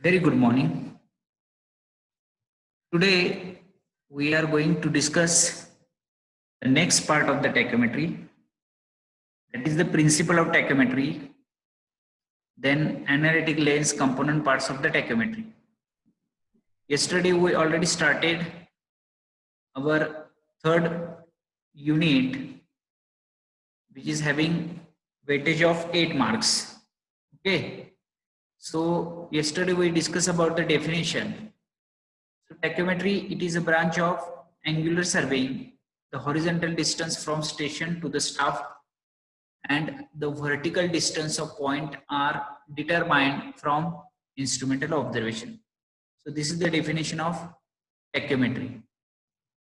Very good morning. Today we are going to discuss the next part of the tachometry, that is the principle of tachometry, then analytic lens component parts of the tachometry. Yesterday we already started our third unit, which is having weightage of 8 marks. Okay. So yesterday we discussed about the definition. So tachometry, it is a branch of angular surveying, the horizontal distance from station to the staff and the vertical distance of point are determined from instrumental observation. So this is the definition of tachometry.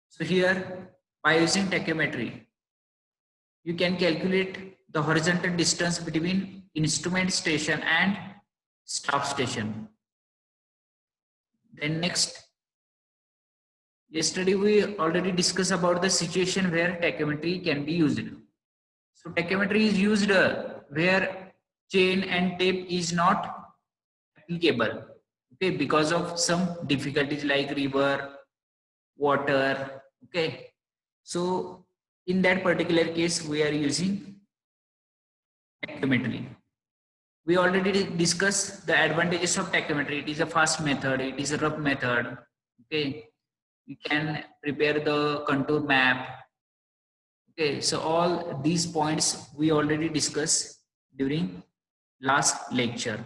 So here, by using tachometry, you can calculate the horizontal distance between instrument station and staff station. Then next, yesterday we already discussed about the situation where tachometry can be used. So tachometry is used where chain and tape is not applicable, okay, because of some difficulties like river, water, okay. So in that particular case, we are using tachometry. We already discussed the advantages of tachometry. It is a fast method, it is a rough method, okay. You can prepare the contour map. Okay, so all these points we already discussed during last lecture.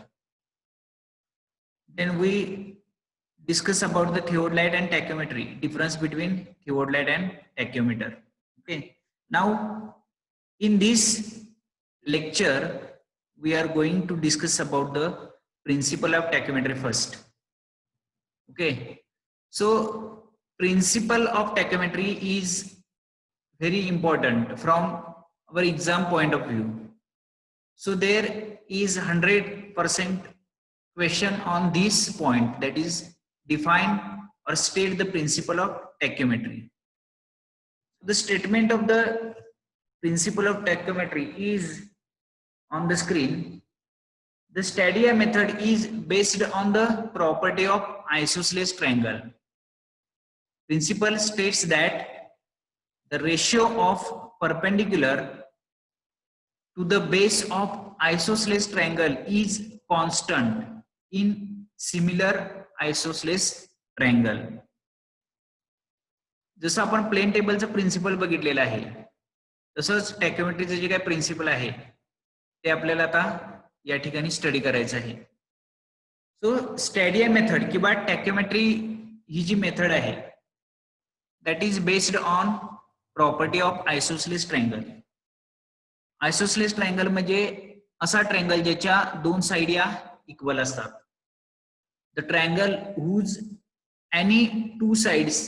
Then we discuss about the theodolite and tachometry, difference between theodolite and tachometer. Okay, now in this lecture we are going to discuss about the principle of tachometry first. Okay, so principle of tachometry is very important from our exam point of view. So there is 100% question on this point, that is define or state the principle of tachometry. The statement of the principle of tachometry is on the screen. The Stadia method is based on the property of isosceles triangle. Principle states that the ratio of perpendicular to the base of isosceles triangle is constant in similar isosceles triangle. जसं आपण plain टेबलचं principal बघितलेलं आहे तसंच टॅकोमेट्रीचं जे काही principal आहे ते आपल्याला आता या ठिकाणी स्टडी करायचं आहे. सो स्टॅडिया मेथड किंवा टॅकोमेट्री ही जी मेथड आहे that is based on property of isosceles triangle. Isosceles triangle म्हणजे असा ट्रायंगल ज्याच्या दोन साइड या इक्वल असतात. The triangle whose any two sides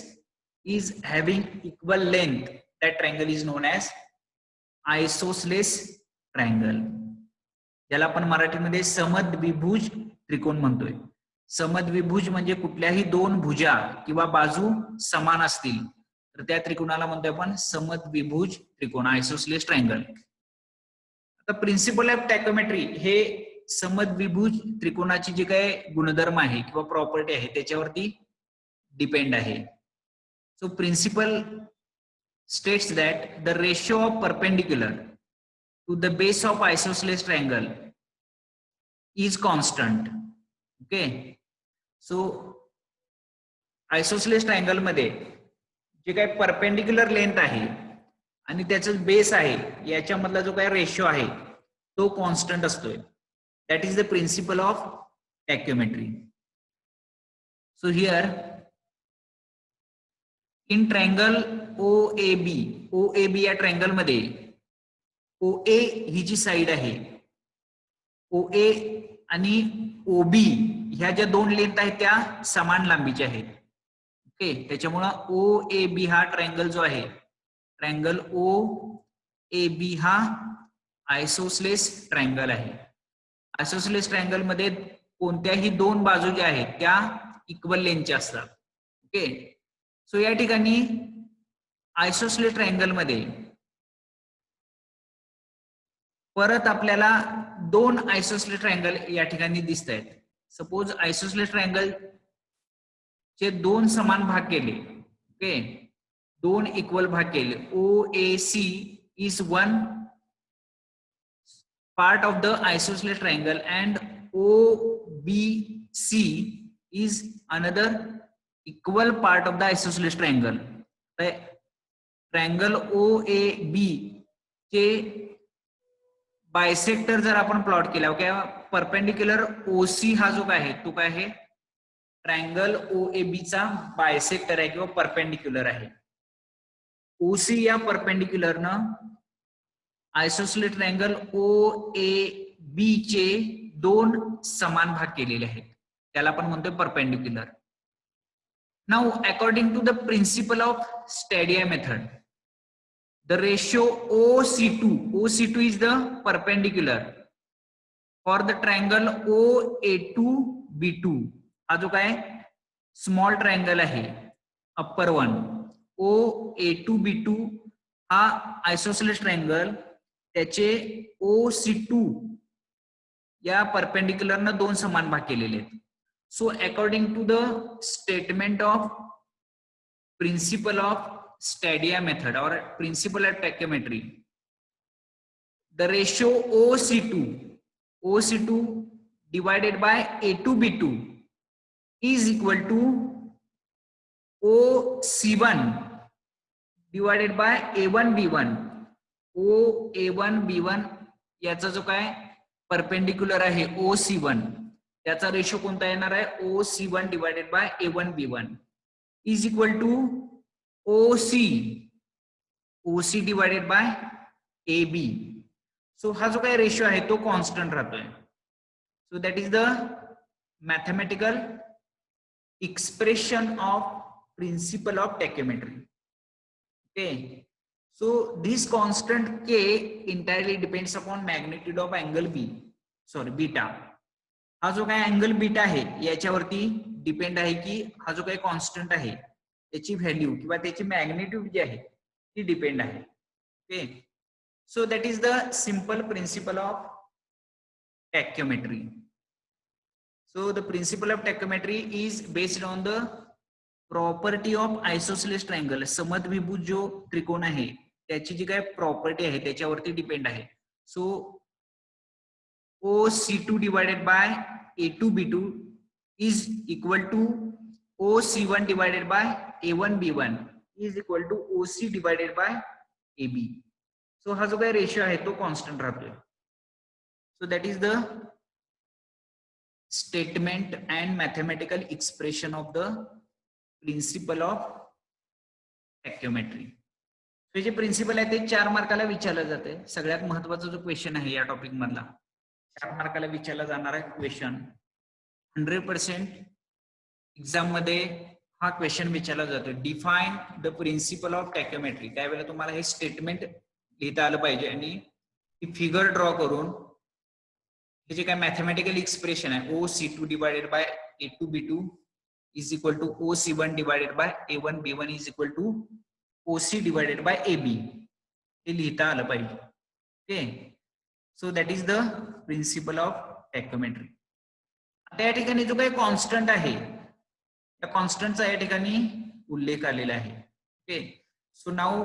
is having equal length, that triangle is known as isosceles triangle. ज्याला आपण मराठीमध्ये समद्विभुज त्रिकोण म्हणतोय. समद्विभुज म्हणजे कुठल्याही दोन भुजा किंवा बाजू समान असतील तर त्या त्रिकोणाला म्हणतोय आपण समद्विभुज त्रिकोण, आयसोसेलेस ट्रायंगल. आता प्रिन्सिपल ऑफ टॅकोमेट्री हे समद्विभुज त्रिकोणाची जे काही गुणधर्म आहे किंवा प्रॉपर्टी आहे त्याच्यावरती डिपेंड आहे. So principle states that the ratio of perpendicular to the base of isosceles triangle is constant. Okay. So isosceles triangle मध्ये जे काही परपेंडिक्युलर लेंथ आहे आणि त्याचं बेस आहे याच्यामधला जो काही रेशो आहे तो कॉन्स्टंट असतोय. That is the principle of tacheometry. So here in triangle OAB या ट्रायंगल मध्ये OA ही जी साइड आहे, OA आणि OB ह्या ज्या दोन लेंथ आहेत त्या समान लांबीच्या आहेत. ओके, त्याच्यामुळे OAB हा ट्रायंगल जो आहे, ट्रायंगल OAB हा आयसोसेलेस ट्रायंगल आहे. आयसोसेलेस ट्रायंगल मध्ये कोणत्याही दोन बाजू ज्या आहेत त्या इक्वल लेंथच्या असतात. ओके, सो या ठिकाणी आयसोसेलेस ट्रायंगल मध्ये परत आपल्याला दोन आयसोसेलेस ट्रायंगल या ठिकाणी दिसत आहेत. सपोज आयसोसलेस ट्रायंगल चे दोन समान भाग केले, ओके, दोन इक्वल भाग केले. OAC is one part of the isosceles triangle and OBC is another equal part of the isosceles triangle. Triangle OAB चे बायसेक्टर जर आपण प्लॉट केला, ओके, परपेंडिक्युलर OC हा जो काय आहे तो काय आहे, ट्रायंगल OAB चा बायसेक्टर आहे किंवा परपेंडिक्युलर आहे. OC या परपेंडिक्युलर न आयसोसलेस ट्रायंगल OAB चे दोन समान भाग केलेले आहेत, त्याला आपण म्हणतोय perpendicular. Now according to the principle of stadia method, the ratio OC2 is the perpendicular for the triangle OA2B2. हा जो काय स्मॉल ट्रायंगल आहे अप्पर वन, OA2B2 हा आयसोसलेस ट्रायंगल, त्याचे OC2 या परपेंडिक्युलरनं दोन समान भाग केलेले आहेत. So according to the statement of principle of stadia method और principle of tacheometry, the ratio OC2 divided by A2B2 is equal to OC1 divided by A1B1. OA1B1 याचा जो काय परपेंडिक्युलर आहे OC1, त्याचा रेशो कोणता येणार आहे, OC1 divided by A1B1 is equal to OC divided by AB. So हा जो काय रेशो आहे तो कॉन्स्टंट राहतोय. So that is the mathematical expression of principle of tachymetry. Okay, so this constant K entirely depends upon magnitude of angle beta. हा जो काय angle beta आहे याच्यावरती डिपेंड आहे की हा जो काय कॉन्स्टंट आहे त्याची व्हॅल्यू किंवा त्याची मॅग्निट्यूड जी आहे ती डिपेंड आहे. Okay, so that is the simple principle of tacheometry. So the principle of tachymetry is based on the property of isosceles triangle. समद्विभुज जो त्रिकोण आहे त्याची जी काय प्रॉपर्टी आहे त्याच्यावरती डिपेंड आहे. So OC2 divided by A2B2 is equal to OC1 divided by A1B1 is equal to OC divided by AB. So हा जो काय रेशियो आहे तो कॉन्स्टंट राहतोय. So that is the statement and mathematical expression of the principle of tachymetry. हे जे principal आहे ते 4 मार्काला विचारलं जाते. सगळ्यात महत्वाचा जो क्वेश्चन आहे या टॉपिक मधला 4 मार्काला विचारला जाणारा क्वेश्चन, 100% एक्झाम मध्ये हा क्वेश्चन विचारला जातो. Define the principle of tacheometry. त्यावेळेला तुम्हाला हे स्टेटमेंट लिहिता आलं पाहिजे आणि फिगर ड्रॉ करून हे जे काय मॅथमॅटिकल एक्सप्रेशन आहे OC2 divided by A2B2 is equal to OC1 divided by A1B1 is equal to OC divided by AB हे लिहिता आलं पाहिजे. Okay, so that is the principle of tacheometry. आता या ठिकाणी जो काही कॉन्स्टंट आहे त्या कॉन्स्टंटचा या ठिकाणी उल्लेख आलेला आहे. Okay, so now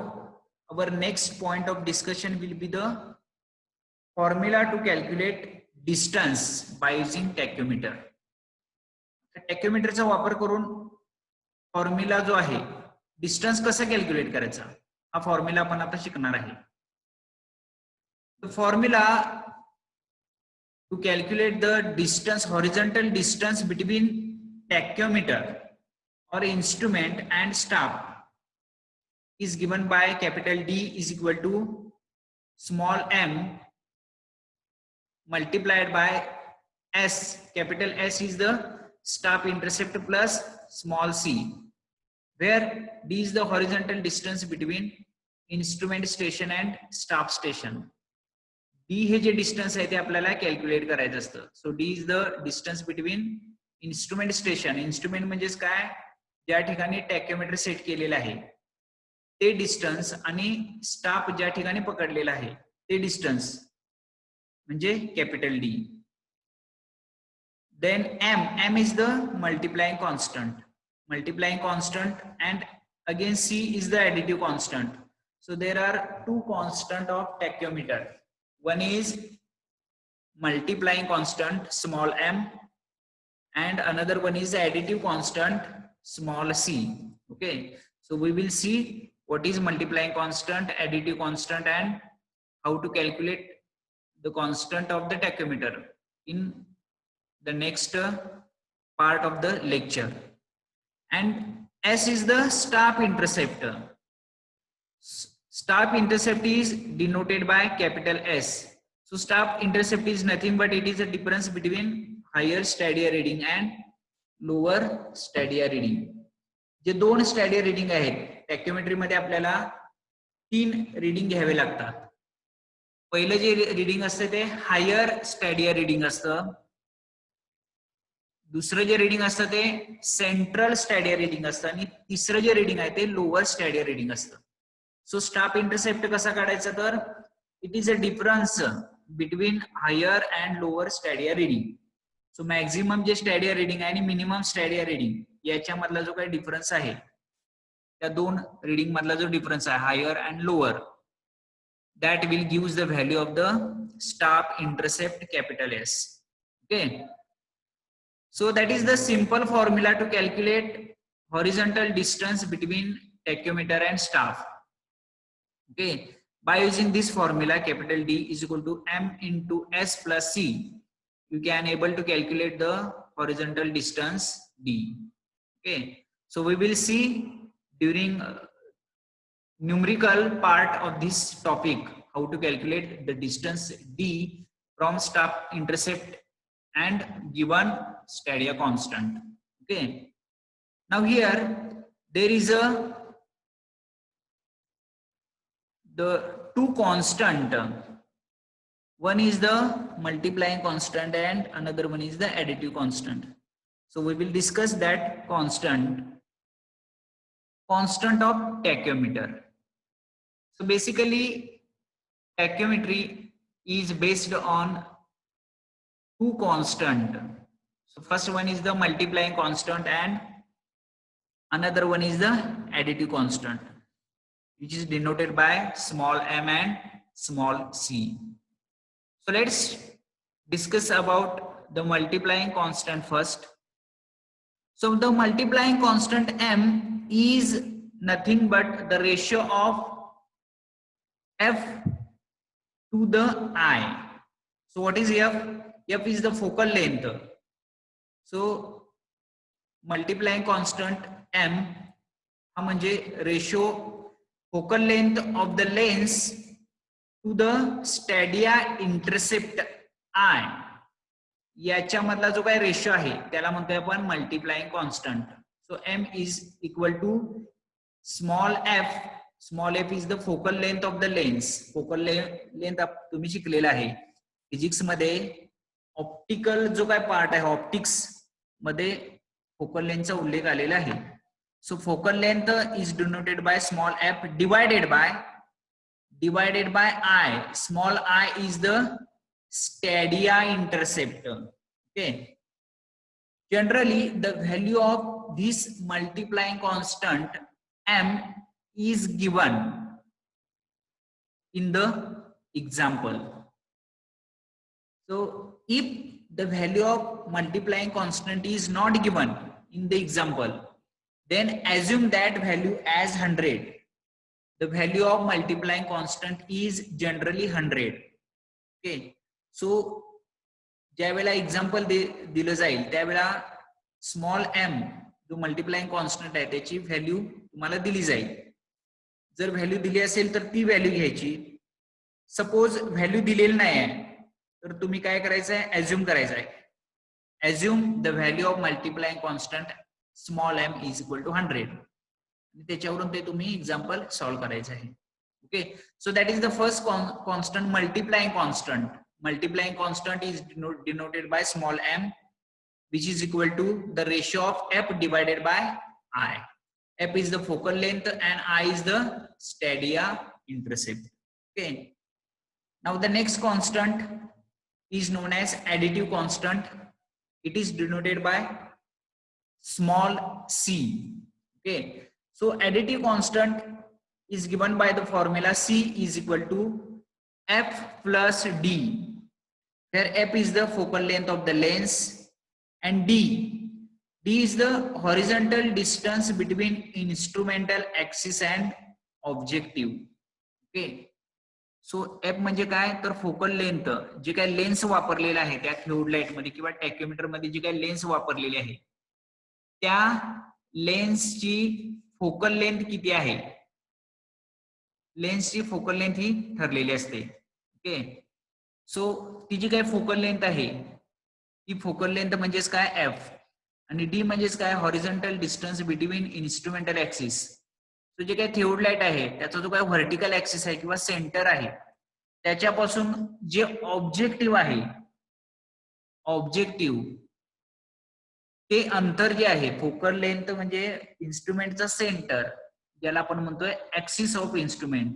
our next point of discussion will be the formula to calculate distance by using tachymeter. टॅक्योमीटरचा वापर करून फॉर्म्युला जो आहे डिस्टन्स कसा कॅल्क्युलेट करायचा हा फॉर्म्युला आपण आता शिकणार आहे. Formula to calculate the distance, horizontal distance between tachymeter or instrument and staff is given by capital D is equal to small m multiplied by S. Capital S is the staff intercept plus small c, where D is the horizontal distance between instrument station and staff station. D हे जे distance आहे ते आपल्याला calculate करायचं असतं. So D is the distance between instrument station. Instrument म्हणजेच काय, ज्या ठिकाणी टॅक्योमीटर सेट केलेलं आहे ते डिस्टन्स आणि स्टाफ ज्या ठिकाणी पकडलेला आहे ते डिस्टन्स म्हणजे capital D. Then m is the multiplying constant, and again C is the additive constant. So there are two constant of tachymeter. One is multiplying constant small m, and another one is the additive constant small c. Okay, so we will see what is multiplying constant, additive constant, and how to calculate the constant of the tachymeter in the next part of the lecture. And S is the staff intercept. Staff intercept is denoted by capital S. So staff intercept is nothing but it is a difference between higher stadia reading and lower stadia reading. जे दोन स्टॅडिया reading आहेत टॅक्योमेट्री मध्ये आपल्याला 3 reading घ्यावे लागतात. पहिलं जे reading असतं ते हायर स्टॅडिया रिडिंग असतं. दुसरं जे रिडिंग असतं ते सेंट्रल स्टॅडिया रिडिंग असतं आणि तिसरं जे रिडिंग आहे ते लोअर स्टॅडिया रिडिंग असतं. सो स्टाफ इंटरसेप्ट कसा काढायचा तर it is a difference between higher and lower stadia reading. So maximum जे स्टॅडिया रिडिंग आहे आणि मिनिमम स्टॅडिया रिडिंग याच्यामधला जो काही डिफरन्स आहे त्या दोन रिडिंग मधला जो डिफरन्स आहे higher and lower that will gives the value of the staff intercept capital S. Okay, so that is the simple formula to calculate horizontal distance between tachymeter and staff. Okay, by using this formula capital D is equal to M into S plus C, you can able to calculate the horizontal distance D. Okay, so we will see during numerical part of this topic how to calculate the distance D from staff intercept and given stadia constant. Okay, now here there is the two constant. One is the multiplying constant and another one is the additive constant. So we will discuss that constant of tachymeter. So basically tachymetry is based on two constant. So first one is the multiplying constant and another one is the additive constant, which is denoted by small m and small c. So let's discuss about the multiplying constant first. So the multiplying constant m is nothing but the ratio of f to the I. So what is f? F is the focal length. So multiplying constant m हा म्हणजे ratio focal length of the lens to the stadia intercept I याच्यामधला जो काही ratio आहे त्याला म्हणतोय आपण multiplying constant. So m is equal to small f. Small f is the focal length of the lens. Focal length तुम्ही शिकलेला आहे फिजिक्स मध्ये. ऑप्टिकल जो काय पार्ट आहे ऑप्टिक्स मध्ये फोकल लेंथचा उल्लेख आलेला आहे. So focal length is denoted by small f divided by I. Small I is the stadia intercept. Okay, generally the value of this multiplying constant m is given in the example. So if the value of multiplying constant is not given in the example, then assume that value as 100. The value of multiplying constant is generally 100. Okay, so ज्या वेळेला example दिलं जाईल त्यावेळेला small m जो multiplying constant आहे त्याची value तुम्हाला दिली जाईल. जर व्हॅल्यू दिली असेल तर ती व्हॅल्यू घ्यायची. सपोज व्हॅल्यू दिलेली नाही आहे तर तुम्ही काय करायचं आहे ऍझ्युम करायचं आहे. Assume the value of multiplying constant small m is equal to 100. त्याच्यावरून ते तुम्ही एक्झाम्पल सॉल्व्ह करायचं आहे. Okay, so that is the first constant multiplying constant. Multiplying constant is denoted by small m, which is equal to the ratio of f divided by I. F is the focal length and I is the stadia intercept. Okay, now the next constant is known as additive constant. it is denoted by small c. Okay, so additive constant is given by the formula C is equal to F plus D, where F is the focal length of the lens and D is the horizontal distance between instrumental axis and objective. Okay, so F म्हणजे काय तर focal length, जे काय lens वापरलेला आहे त्या थिओडलाइट मध्ये किंवा टॅक्योमीटर मध्ये जी काय लेन्स वापरलेली आहे त्या लेन्सची फोकल लेंथ किती आहे, लेन्सची फोकल लेंथ ही ठरलेली असते. ओके, सो ती जी काय फोकल लेंथ आहे ती फोकल लेंथ म्हणजेच काय एफ आणि डी म्हणजेच काय horizontal distance between instrumental axis. तो जे काही थिओडलाइट आहे त्याचा जो काही व्हर्टिकल ऍक्सिस आहे किंवा सेंटर आहे त्याच्यापासून जे ऑब्जेक्टिव्ह आहे, ऑब्जेक्टिव्ह ते अंतर जे आहे फोकल लेंथ म्हणजे इन्स्ट्रुमेंटचा सेंटर ज्याला आपण म्हणतोय ऍक्सिस ऑफ इन्स्ट्रुमेंट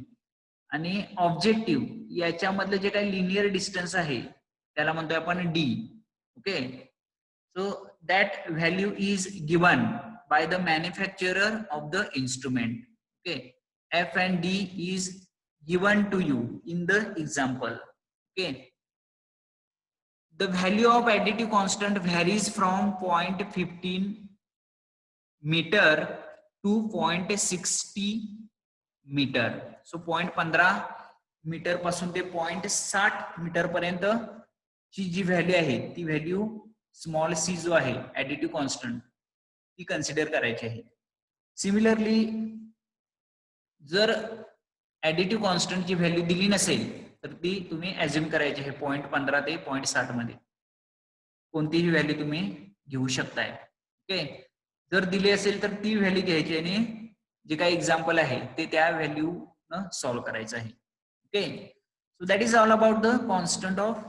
आणि ऑब्जेक्टिव्ह याच्यामधलं जे काही लिनियर डिस्टन्स आहे त्याला म्हणतोय आपण D. Okay, so that value is given by the manufacturer of the instrument. Okay, F and D is given to you in the example. Okay, the value of additive constant varies from 0.15 meter to 0.60 meter. So 0.15 metre पासून ते 0.60 metre पर्यंत ची जी value आहे ती value small C जो आहे additive constant ती consider करायची आहे. सिमिलरली जर ऍडिटिव्ह कॉन्स्टंटची व्हॅल्यू दिली नसेल तर ती तुम्ही ऍझ्युम करायची आहे 0.15 ते 0.60 मध्ये कोणतीही व्हॅल्यू तुम्ही घेऊ शकताय. ओके, जर दिली असेल तर ती व्हॅल्यू घ्यायची आणि जे काही एक्झाम्पल आहे ते त्या व्हॅल्यू न सॉल्व्ह करायचं आहे. Okay, so that is all about the constant of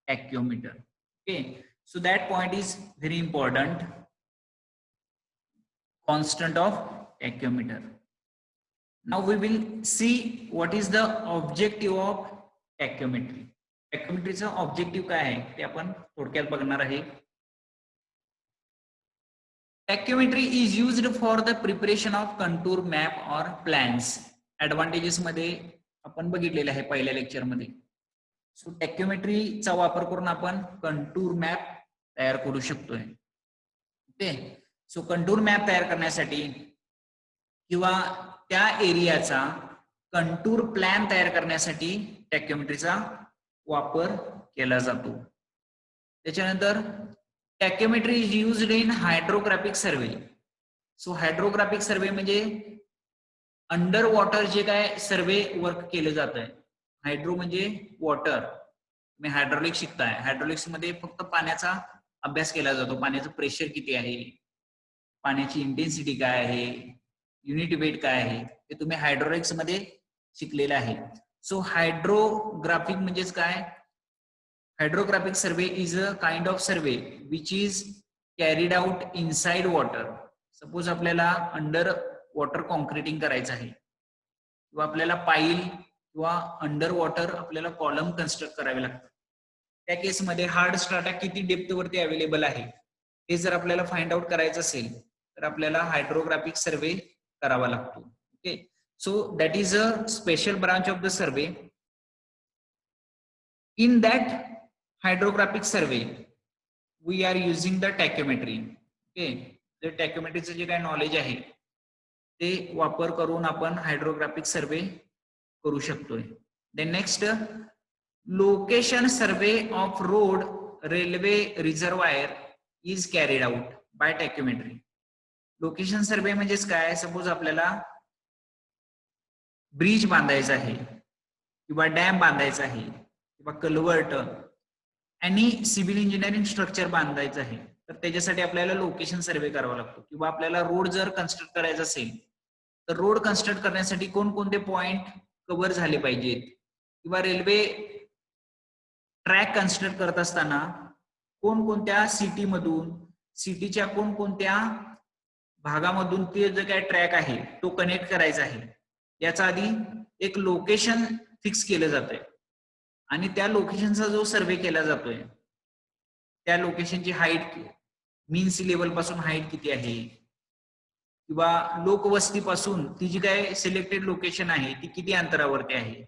tachymeter. Okay, so that point is very important, constant of tachymeter. Now we will see what is the objective of tachymetry. Tachymetry चा objective काय आहे ते आपण थोडक्यात बघणार आहे. Tachymetry is used for the preparation of contour map or plans. Advantages मध्ये आपण बघितलेले आहे पहिल्या लेक्चर मध्ये. सो टॅक्योमेट्री चा वापर करून आपण कंटूर मॅप तयार करू शकतोय. ओके, सो कंटूर मॅप तयार करण्यासाठी किंवा त्या एरियाचा कंटूर प्लॅन तयार करण्यासाठी टॅक्योमेट्रीचा वापर केला जातो. त्याच्यानंतर tacheometry is used in hydrographic survey. So hydrographic survey म्हणजे अंडर वॉटर जे काय सर्वे वर्क केलं जात आहे. हायड्रो म्हणजे वॉटर, तुम्ही हायड्रॉलिक शिकताय, हायड्रॉलिक्स मध्ये फक्त पाण्याचा अभ्यास केला जातो, पाण्याचं प्रेशर किती आहे, पाण्याची इंटेन्सिटी काय आहे, युनिट वेट काय आहे ते तुम्ही हायड्रोलिक्स मध्ये शिकलेलं आहे. सो हायड्रोग्राफिक म्हणजेच काय, hydrographic survey is a kind of survey which is carried out inside water. Suppose आपल्याला अंडर वॉटर कॉन्क्रिटिंग करायचं आहे किंवा आपल्याला पाईल किंवा अंडर वॉटर आपल्याला कॉलम कन्स्ट्रक्ट करावे लागतात. त्या केसमध्ये हार्ड स्ट्राटा किती डेप्थ वरती अवेलेबल आहे हे जर आपल्याला फाइंड आउट करायचं असेल तर आपल्याला हायड्रोग्राफिक सर्वे करावा लागतो. Okay, so that is a special branch of the survey. In that hydrographic survey we are using the tacheometry. Okay, जर टॅक्योमेट्रीचं जे काय नॉलेज आहे ते वापर करून आपण हायड्रोग्राफिक सर्वे करू शकतोय. Then next, location survey of road, railway, reservoir is carried out by tacheometry. Location survey म्हणजेच काय, सपोज आपल्याला ब्रिज बांधायचा आहे किंवा डॅम बांधायचा आहे किंवा कल्वर्ट आणि सिव्हिल इंजिनिअरिंग स्ट्रक्चर बांधायचं आहे तर त्याच्यासाठी आपल्याला लोकेशन सर्वे करावा लागतो. किंवा आपल्याला रोड जर कन्स्ट्रक्ट करायचा असेल तर रोड कन्स्ट्रक्ट करण्यासाठी कोणकोणते पॉइंट कव्हर झाले पाहिजेत किंवा रेल्वे ट्रॅक कन्स्ट्रक्ट करत असताना कोणकोणत्या सिटीमधून, सिटीच्या कोणकोणत्या भागामधून ते जे काय ट्रॅक आहे तो कनेक्ट करायचा आहे याचा आधी एक लोकेशन फिक्स केलं जातंय आणि त्या लोकेशनचा जो सर्वे केला जातोय त्या लोकेशनची हाईट, मीन सी लेवल पासून हाईट किती आहे, किंवा लोकवस्तीपासून ती जी काय सिलेक्टेड लोकेशन आहे ती किती अंतरावरती आहे,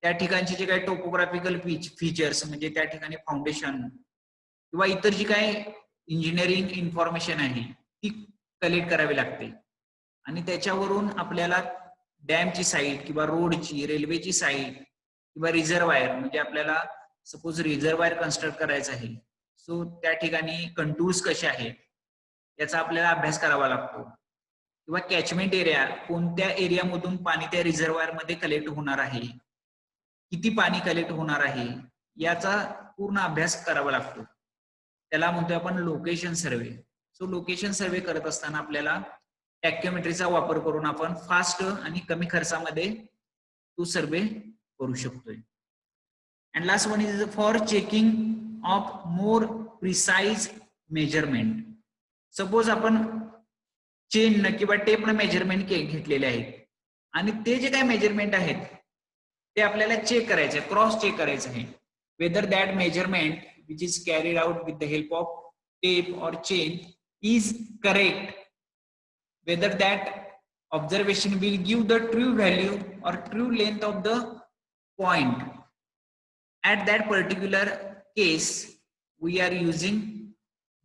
त्या ठिकाणचे जे काही टोपोग्राफिकल फीचर्स म्हणजे त्या ठिकाणी फाउंडेशन किंवा इतर जी काय इंजिनिअरिंग इन्फॉर्मेशन आहे ती कलेक्ट करावी लागते. आणि त्याच्यावरून आपल्याला डॅमची साईट किंवा रोडची, रेल्वेची साईट किंवा रिझर्वायर, म्हणजे आपल्याला सपोज रिझर्वायर कन्स्ट्रक्ट करायचं आहे, सो त्या ठिकाणी कंटूर्स कसे आहेत याचा आपल्याला अभ्यास करावा लागतो. किंवा कॅचमेंट एरिया, कोणत्या एरियामधून पाणी त्या रिझर्वायर मध्ये कलेक्ट होणार आहे, किती पाणी कलेक्ट होणार आहे, याचा पूर्ण अभ्यास करावा लागतो. त्याला म्हणतोय आपण location survey. So location survey करत असताना आपल्याला टॅक्योमेट्रीचा वापर करून आपण फास्ट आणि कमी खर्चामध्ये तो सर्वे करू शकतोय. And last one is for checking of more precise measurement. Suppose आपण चेन किंवा टेपनं मेजरमेंट घेतलेले आहेत आणि ते जे काही मेजरमेंट आहेत ते आपल्याला चेक करायचे, क्रॉस चेक करायचं आहे. Whether that measurement which is carried out with the help of tape और chain is correct, whether that observation will give the true value or true length of the point at that particular case we are using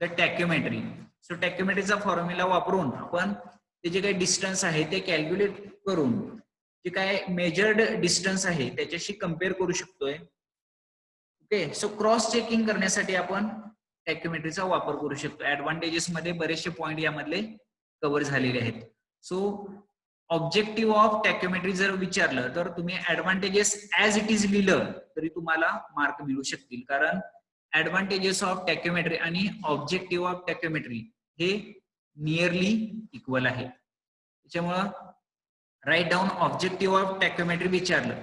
the tachymetry. So tachymetryचा formula वापरून आपण ते जे काही distance आहे ते calculate करून जे काय मेजर्ड डिस्टन्स आहे त्याच्याशी कम्पेअर करू शकतोय. ओके, सो क्रॉस चेकिंग करण्यासाठी आपण टॅक्योमेट्रीचा वापर करू शकतो. ऍडव्हान्टेजेस मध्ये बरेचसे पॉइंट यामधले कव्हर झालेले आहेत. सो ऑब्जेक्टिव्ह ऑफ टॅक्योमेट्री जर विचारलं तर तुम्ही ऍडव्हान्टेजेस ऍज इट इज लिहिलं तरी तुम्हाला मार्क मिळू शकतील, कारण ऍडव्हान्टेजेस ऑफ टॅक्योमेट्री आणि ऑब्जेक्टिव्ह ऑफ टॅक्योमेट्री हे नियरली इक्वल आहे. त्याच्यामुळं राईट डाऊन ऑब्जेक्टिव्ह ऑफ टॅक्योमेट्री विचारलं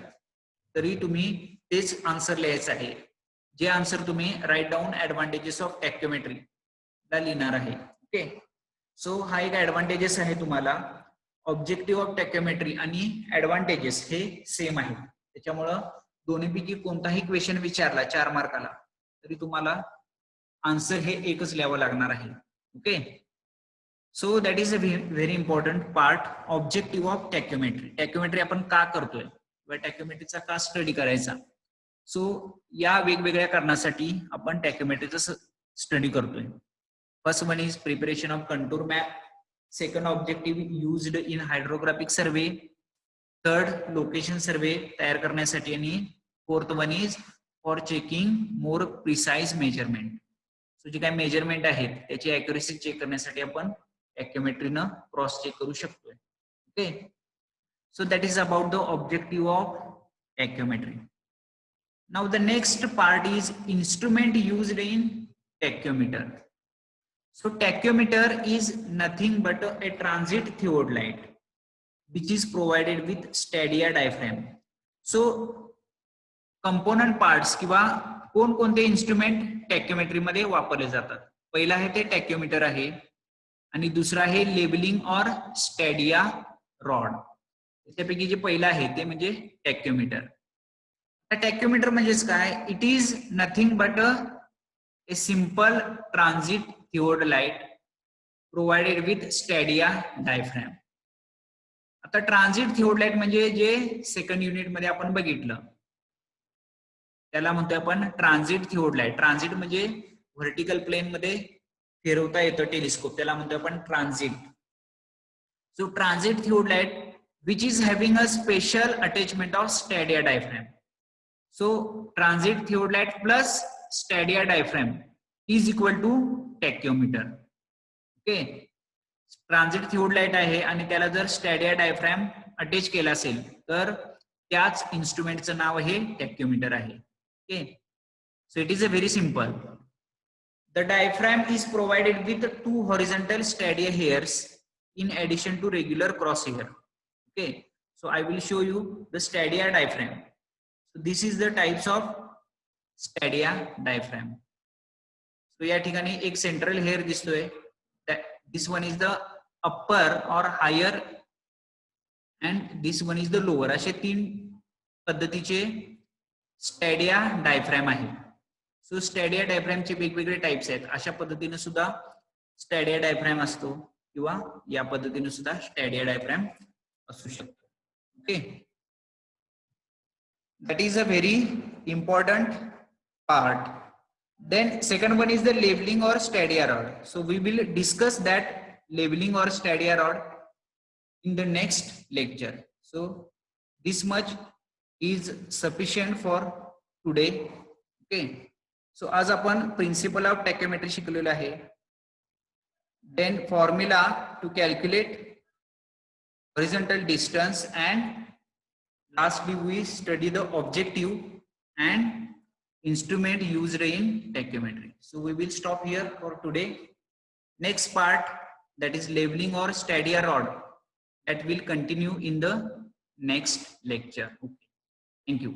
तरी तुम्ही तेच आन्सर लिहायचं आहे, जे आन्सर तुम्ही राईट डाऊन ऍडव्हान्टेजेस ऑफ टॅक्योमेट्री ला लिहिणार आहे. ओके, सो हा एक ऍडव्हान्टेजेस आहे तुम्हाला. ऑब्जेक्टिव्ह ऑफ टॅक्योमेट्री आणि ऍडव्हान्टेजेस हे सेम आहे, त्याच्यामुळं दोन्हीपैकी कोणताही क्वेश्चन विचारला 4 मार्काला तरी तुम्हाला आन्सर हे एकच लिहावं लागणार आहे. Okay, so that is a very important part, objective of tacheometry. Tacheometry आपण का करतोय किंवा टॅक्योमेट्रीचा का स्टडी करायचा. सो या वेगवेगळ्या कारणासाठी आपण टॅक्योमेट्रीचा स्टडी करतोय. First one is preparation of contour map. Second objective used in hydrographic survey. Third location survey तयार करण्यासाठी आणि fourth one is for checking more precise measurement. So जे काही मेजरमेंट आहेत त्याची अॅक्युरेसी चेक करण्यासाठी आपण टॅक्योमेट्रीनं क्रॉस चेक करू शकतोय. Okay, so that is about the objective of tacheometry. Now the next part is instrument used in tachymeter. So tachymeter is nothing but a transit theodolite which is provided with stadia diaphragm. So component parts किंवा कोणकोणते instrument टॅक्योमेट्री मध्ये वापरले जातात. पहिला आहे ते टॅक्योमीटर आहे आणि दुसरा आहे लेबलिंग और स्टॅडिया रॉड. त्यापैकी जे पहिलं आहे ते म्हणजे टॅक्योमीटर. टॅक्योमीटर म्हणजेच काय, it is nothing but a simple transit theodolite provided with stadia diaphragm. आता ट्रान्झिट थिओडलाइट म्हणजे जे सेकंड युनिट मध्ये आपण बघितलं त्याला म्हणतोय आपण ट्रान्झिट थिओडलाइट. ट्रान्झिट म्हणजे व्हर्टिकल प्लेन मध्ये फिरवता येतं टेलिस्कोप, त्याला म्हणतोय आपण transit. So transit theodolite which is having a special attachment of stadia diaphragm. So transit theodolite plus stadia diaphragm is equal to tachyometer. Okay, transit theodolite आहे आणि त्याला जर स्टॅडिया डायफ्रॅम अटॅच केला असेल तर त्याच इन्स्ट्रुमेंटचं नाव हे टॅक्योमीटर आहे. Okay, so it is a very simple. The diaphragm is provided with 2 horizontal stadia hairs in addition to regular cross hair. Okay, so I will show you the stadia diaphragm. So this is the types of stadia diaphragm. So या ठिकाणी एक central hair दिसतोय. This one is the upper or higher and this one is the lower. असे 3 पद्धतीचे स्टॅडिया diaphragm आहे. So स्टॅडिया डायफ्रॅमचे वेगवेगळे types आहेत. अशा पद्धतीने सुद्धा स्टॅडिया डायफ्रॅम असतो किंवा या पद्धतीने सुद्धा स्टॅडिया डायफ्रॅम असू शकतो. Okay, that is a very important part. Then second one is the labeling or stadia rod. So we will discuss that labeling or stadia rod in the next lecture. So this much is sufficient for today. Okay, so आज आपण principal of टॅकोमेट्री शिकलेलो आहे. Then formula to calculate horizontal distance, and lastly we study the objective and instrument used in tachometry. So we will stop here for today. Next part, that is labeling or stadia rod, that will continue in the next lecture. Okay. Thank you.